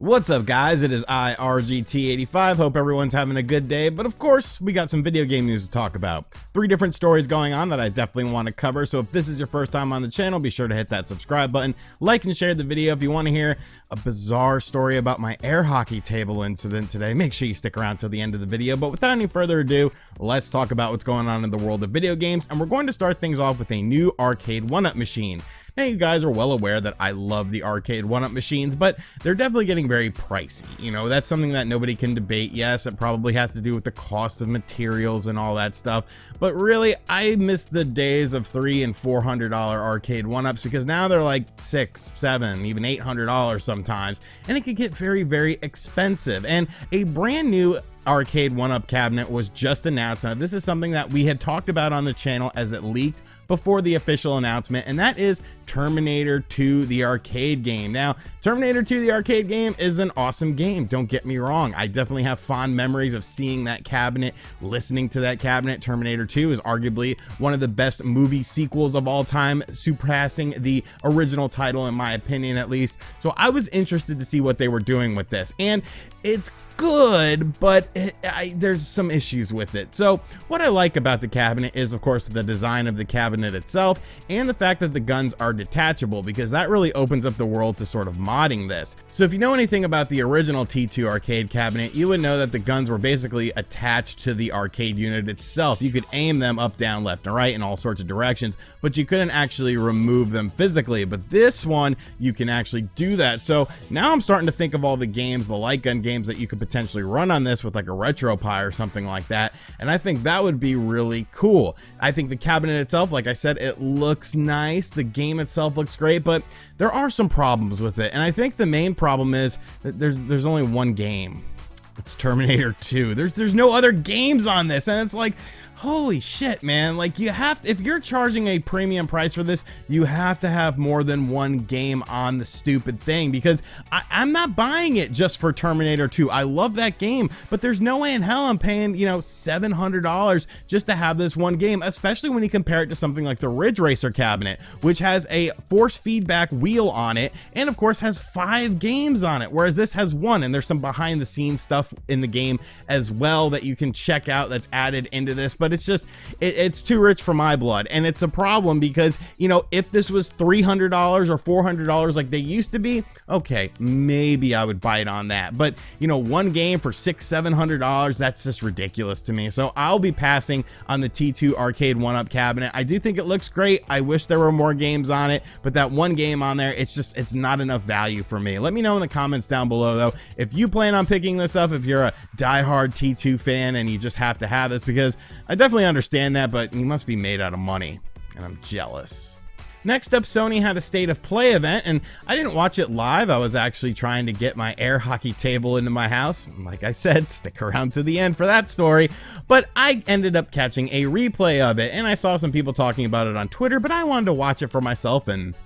What's up, guys? It is I, RGT85. Hope everyone's having a good day, but of course, we got some video game news to talk about. 3 different stories going on that I definitely want to cover, so if this is your first time on the channel, be sure to hit that subscribe button, like and share the video. If you want to hear a bizarre story about my air hockey table incident today, make sure you stick around till the end of the video. But without any further ado, let's talk about what's going on in the world of video games, and we're going to start things off with a new arcade 1-up machine. Now, you guys are well aware that I love the arcade 1-up machines, but they're definitely getting very pricey. You know, that's something that nobody can debate. Yes, it probably has to do with the cost of materials and all that stuff, but really, I miss the days of $300 and $400 arcade 1-ups, because now they're like $600, $700, even $800 sometimes, and it can get very, very expensive. And a brand new arcade 1-up cabinet was just announced. Now, this is something that we had talked about on the channel as it leaked before the official announcement, and that is Terminator 2 the arcade game. Now, Terminator 2 the arcade game is an awesome game, don't get me wrong. I definitely have fond memories of seeing that cabinet, listening to that cabinet. Terminator 2 is arguably one of the best movie sequels of all time, surpassing the original title in my opinion, at least. So I was interested to see what they were doing with this, and it's good, but there's some issues with it. So what I like about the cabinet is, of course, the design of the cabinet itself and the fact that the guns are detachable, because that really opens up the world to sort of modding this. So if you know anything about the original T2 arcade cabinet, you would know that the guns were basically attached to the arcade unit itself. You could aim them up, down, left, and right in all sorts of directions, but you couldn't actually remove them physically. But this one, you can actually do that. So now I'm starting to think of all the games, the light gun games that you could potentially run on this with like a RetroPie or something like that, and I think that would be really cool. I think the cabinet itself, like I said, it looks nice, the game itself looks great, but there are some problems with it, and I think the main problem is that there's only one game. It's Terminator 2. There's no other games on this, and it's like, holy shit, man. Like, you have to, if you're charging a premium price for this, you have to have more than one game on the stupid thing, because I'm not buying it just for Terminator 2. I love that game, but there's no way in hell I'm paying, you know, $700 just to have this one game, especially when you compare it to something like the Ridge Racer cabinet, which has a force feedback wheel on it, and of course has 5 games on it, whereas this has 1, and there's some behind the scenes stuff in the game as well that you can check out that's added into this. But it's just, it's too rich for my blood, and it's a problem because, you know, if this was $300 or $400 like they used to be, okay, maybe I would bite on that. But, you know, one game for $600-700, that's just ridiculous to me. So I'll be passing on the T2 arcade 1-up cabinet. I do think it looks great. I wish there were more games on it, but that one game on there, it's not enough value for me. Let me know in the comments down below, though, if you plan on picking this up, if you're a diehard T2 fan and you just have to have this, because I definitely understand that, but you must be made out of money, and I'm jealous. Next up, Sony had a State of Play event, and I didn't watch it live. I was actually trying to get my air hockey table into my house. Like I said, stick around to the end for that story, but I ended up catching a replay of it, and I saw some people talking about it on Twitter, but I wanted to watch it for myself, and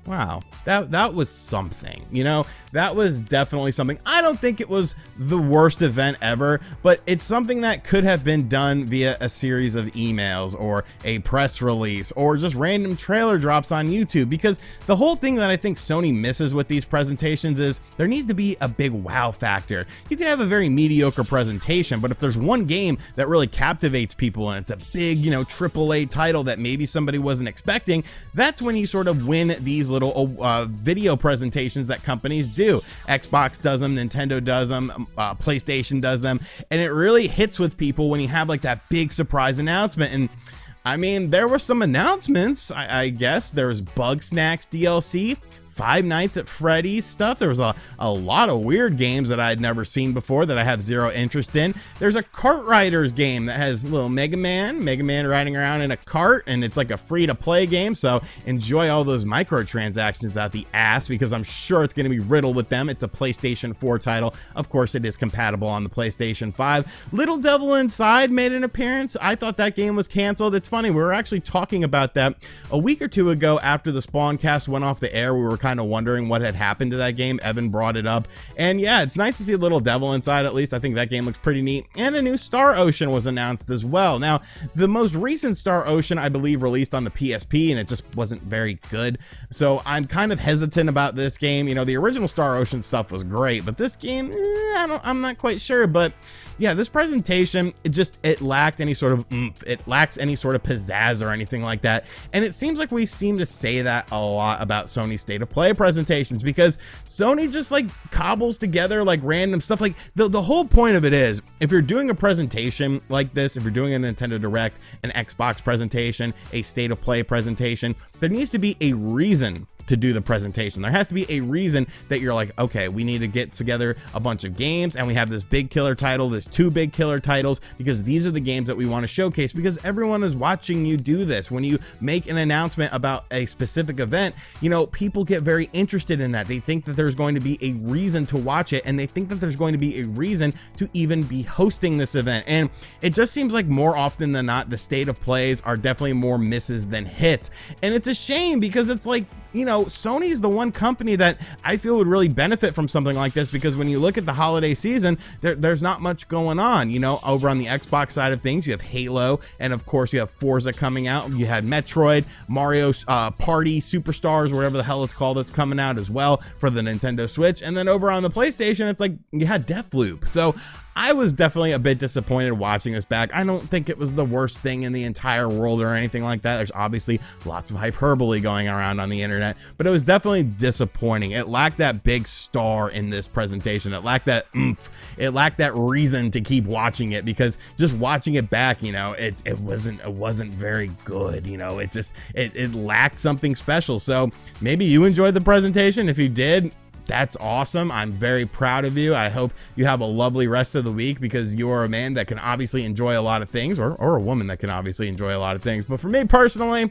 wow, that was something. You know, that was definitely something. I don't think it was the worst event ever, but it's something that could have been done via a series of emails or a press release or just random trailer drops on YouTube, because the whole thing that I think Sony misses with these presentations is there needs to be a big wow factor. You can have a very mediocre presentation, but if there's one game that really captivates people and it's a big, you know, AAA title that maybe somebody wasn't expecting, that's when you sort of win these little video presentations that companies do. Xbox does them, Nintendo does them, PlayStation does them, and it really hits with people when you have like that big surprise announcement. And I mean, there were some announcements. I guess there was Bug Snacks DLC, Five Nights at Freddy's stuff. There was a lot of weird games that I had never seen before that I have zero interest in. There's a Kart Riders game that has little Mega Man riding around in a cart, and it's like a free-to-play game, so enjoy all those microtransactions out the ass, because I'm sure it's going to be riddled with them. It's a PlayStation 4 title. Of course, it is compatible on the PlayStation 5. Little Devil Inside made an appearance. I thought that game was canceled. It's funny, we were actually talking about that a week or two ago after the Spawncast went off the air. We were kind of wondering what had happened to that game. Evan brought it up, and yeah, it's nice to see a little devil inside. At least I think that game looks pretty neat. And a new Star Ocean was announced as well. Now, the most recent Star Ocean, I believe, released on the PSP, and it just wasn't very good. So I'm kind of hesitant about this game. You know, the original Star Ocean stuff was great, but this game, I'm not quite sure. But yeah, this presentation, it lacked any sort of oomph. It lacks any sort of pizzazz or anything like that. And it seems like we seem to say that a lot about Sony State of Play presentations, because Sony just like cobbles together like random stuff. Like the whole point of it is, if you're doing a presentation like this, if you're doing a Nintendo Direct, an Xbox presentation, a State of Play presentation, there needs to be a reason to do the presentation. There has to be a reason that you're like, okay, we need to get together a bunch of games, and we have this big killer title, this 2 big killer titles, because these are the games that we want to showcase, because everyone is watching you do this. When you make an announcement about a specific event, you know, people get very interested in that. They think that there's going to be a reason to watch it, and they think that there's going to be a reason to even be hosting this event. And it just seems like more often than not, the State of Plays are definitely more misses than hits. And it's a shame, because it's like, you know, Sony is the one company that I feel would really benefit from something like this, because when you look at the holiday season, there's not much going on. You know, over on the Xbox side of things, you have Halo, and of course you have Forza coming out. You had Metroid, Mario Party Superstars, whatever the hell it's called, that's coming out as well for the Nintendo Switch. And then over on the PlayStation, it's like you had Deathloop. So I was definitely a bit disappointed watching this back. I don't think it was the worst thing in the entire world or anything like that. There's obviously lots of hyperbole going around on the internet, but it was definitely disappointing. It lacked that big star in this presentation. It lacked that oomph. It lacked that reason to keep watching it, because just watching it back, you know, it wasn't very good. You know, it lacked something special. So maybe you enjoyed the presentation. If you did, that's awesome. I'm very proud of you. I hope you have a lovely rest of the week, because you are a man that can obviously enjoy a lot of things, or a woman that can obviously enjoy a lot of things. But for me personally,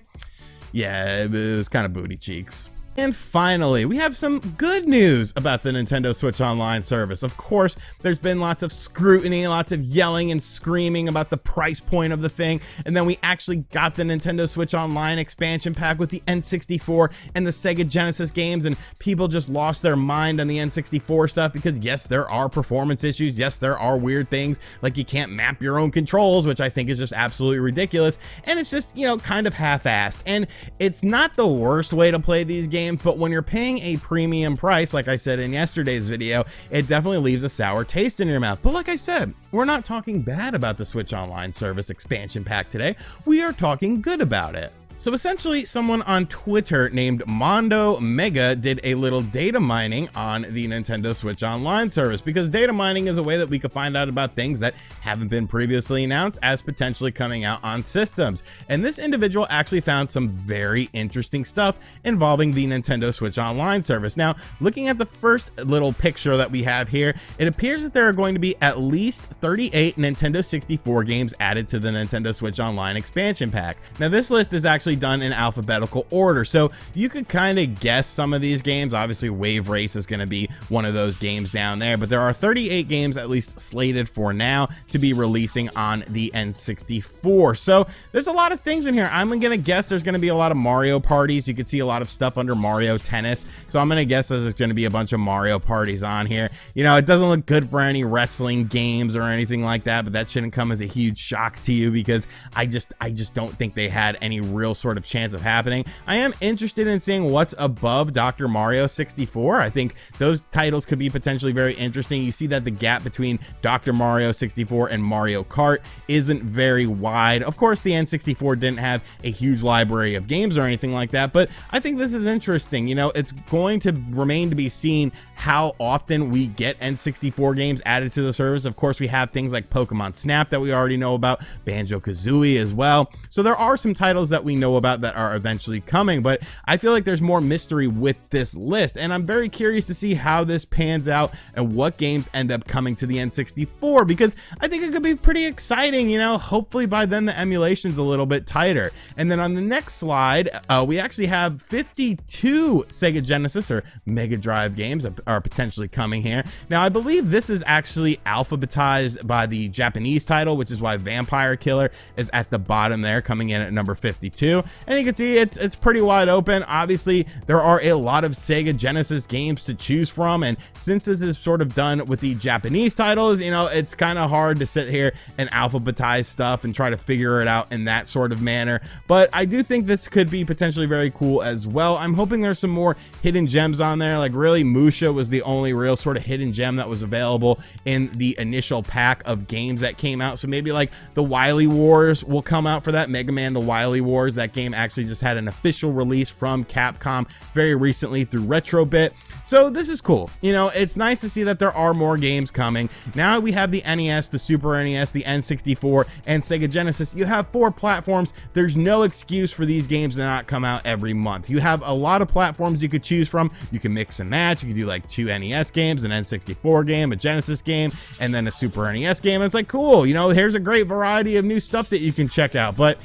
yeah, it was kind of booty cheeks. And finally, we have some good news about the Nintendo Switch Online service. Of course, there's been lots of scrutiny, lots of yelling and screaming about the price point of the thing. And then we actually got the Nintendo Switch Online expansion pack with the N64 and the Sega Genesis games, and people just lost their mind on the N64 stuff, because yes, there are performance issues. Yes, there are weird things, like you can't map your own controls, which I think is just absolutely ridiculous. And it's just, you know, kind of half-assed. And it's not the worst way to play these games, but when you're paying a premium price, like I said in yesterday's video, it definitely leaves a sour taste in your mouth. But like I said, we're not talking bad about the Switch Online service expansion pack today. We are talking good about it. So essentially, someone on Twitter named Mondo Mega did a little data mining on the Nintendo Switch Online service, because data mining is a way that we can find out about things that haven't been previously announced as potentially coming out on systems. And this individual actually found some very interesting stuff involving the Nintendo Switch Online service. Now, looking at the first little picture that we have here, it appears that there are going to be at least 38 Nintendo 64 games added to the Nintendo Switch Online expansion pack. Now, this list is actually done in alphabetical order, so you could kind of guess some of these games. Obviously, Wave Race is going to be one of those games down there, but there are 38 games at least slated for now to be releasing on the N64. So there's a lot of things in here. I'm going to guess there's going to be a lot of Mario parties. You can see a lot of stuff under Mario Tennis, so I'm going to guess there's going to be a bunch of Mario parties on here. You know, it doesn't look good for any wrestling games or anything like that, but that shouldn't come as a huge shock to you, because I just don't think they had any real sort of chance of happening. I am interested in seeing what's above Dr. Mario 64. I think those titles could be potentially very interesting. You see that the gap between Dr. Mario 64 and Mario Kart isn't very wide. Of course, the N64 didn't have a huge library of games or anything like that, but I think this is interesting. You know, it's going to remain to be seen how often we get N64 games added to the service. Of course, we have things like Pokemon Snap that we already know about, Banjo-Kazooie as well. So there are some titles that we know about that are eventually coming, but I feel like there's more mystery with this list, and I'm very curious to see how this pans out and what games end up coming to the N64, because I think it could be pretty exciting. You know, hopefully by then the emulation's a little bit tighter. And then on the next slide, we actually have 52 Sega Genesis or Mega Drive games are potentially coming here. Now, I believe this is actually alphabetized by the Japanese title, which is why Vampire Killer is at the bottom there, coming in at number 52. too. And you can see it's pretty wide open. Obviously, there are a lot of Sega Genesis games to choose from, and since this is sort of done with the Japanese titles, you know, it's kind of hard to sit here and alphabetize stuff and try to figure it out in that sort of manner. But I do think this could be potentially very cool as well. I'm hoping there's some more hidden gems on there. Like, really, Musha was the only real sort of hidden gem that was available in the initial pack of games that came out. So maybe like the Wily Wars will come out for that. Mega Man The Wily Wars, that game actually just had an official release from Capcom very recently through Retrobit. So this is cool. You know, it's nice to see that there are more games coming. Now we have the NES, the Super NES, the N64, and Sega Genesis. You have 4 platforms. There's no excuse for these games to not come out every month. You have a lot of platforms you could choose from. You can mix and match. You can do like 2 NES games, an N64 game, a Genesis game, and then a Super NES game. And it's like, cool, you know, here's a great variety of new stuff that you can check out. But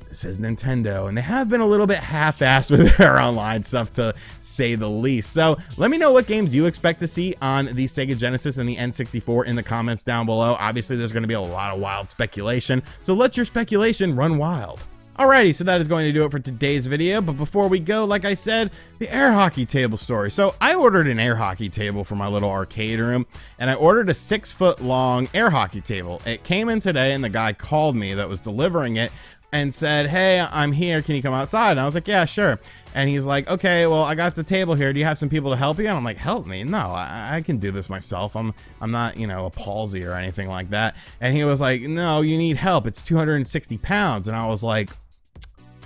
this is Nintendo, and they have been a little bit half-assed with their online stuff, to say the least. So let me know what games you expect to see on the Sega Genesis and the N64 in the comments down below. Obviously, there's going to be a lot of wild speculation, so let your speculation run wild. Alrighty, so that is going to do it for today's video, but before we go, like I said, the air hockey table story. So I ordered an air hockey table for my little arcade room, and I ordered a 6-foot long air hockey table. It came in today, and the guy called me that was delivering it and said, hey, I'm here, can you come outside? And I was like, yeah, sure. And he's like, okay, well, I got the table here, do you have some people to help you? And I'm like, help me? No, I can do this myself. I'm not, you know, a palsy or anything like that. And he was like, no, you need help, it's 260 pounds. And I was like,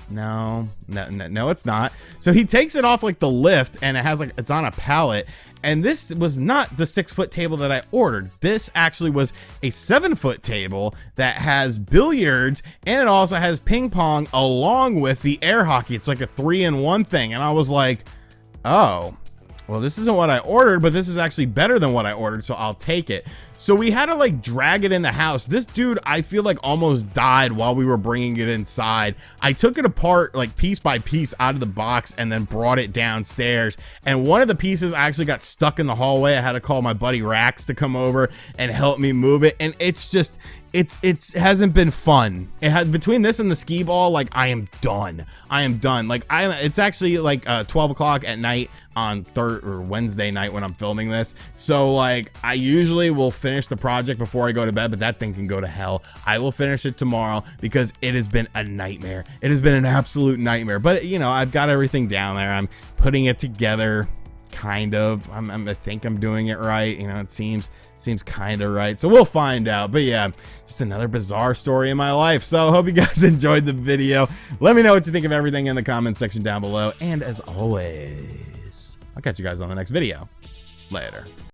no, it's not. So he takes it off like the lift, and it has like, it's on a pallet. And this was not the 6-foot table that I ordered. This actually was a 7-foot table that has billiards, and it also has ping pong along with the air hockey. It's like a 3-in-1 thing. And I was like, oh, well, this isn't what I ordered, but this is actually better than what I ordered, so I'll take it. So we had to like drag it in the house. This dude, I feel like, almost died while we were bringing it inside. I took it apart like piece by piece out of the box and then brought it downstairs. And one of the pieces actually got stuck in the hallway. I had to call my buddy Rax to come over and help me move it. And it's just, it hasn't been fun. It had, between this and the skee ball, like, I am done. Like, it's actually like 12 o'clock at night on Wednesday night when I'm filming this. So like, I usually will finish the project before I go to bed, but that thing can go to hell. I will finish it tomorrow because it has been a nightmare. It has been an absolute nightmare. But you know, I've got everything down there. I'm putting it together, kind of. I think I'm doing it right. You know, it seems kind of right, so we'll find out. But yeah, just another bizarre story in my life. So hope you guys enjoyed the video. Let me know what you think of everything in the comment section down below, and as always, I'll catch you guys on the next video. Later.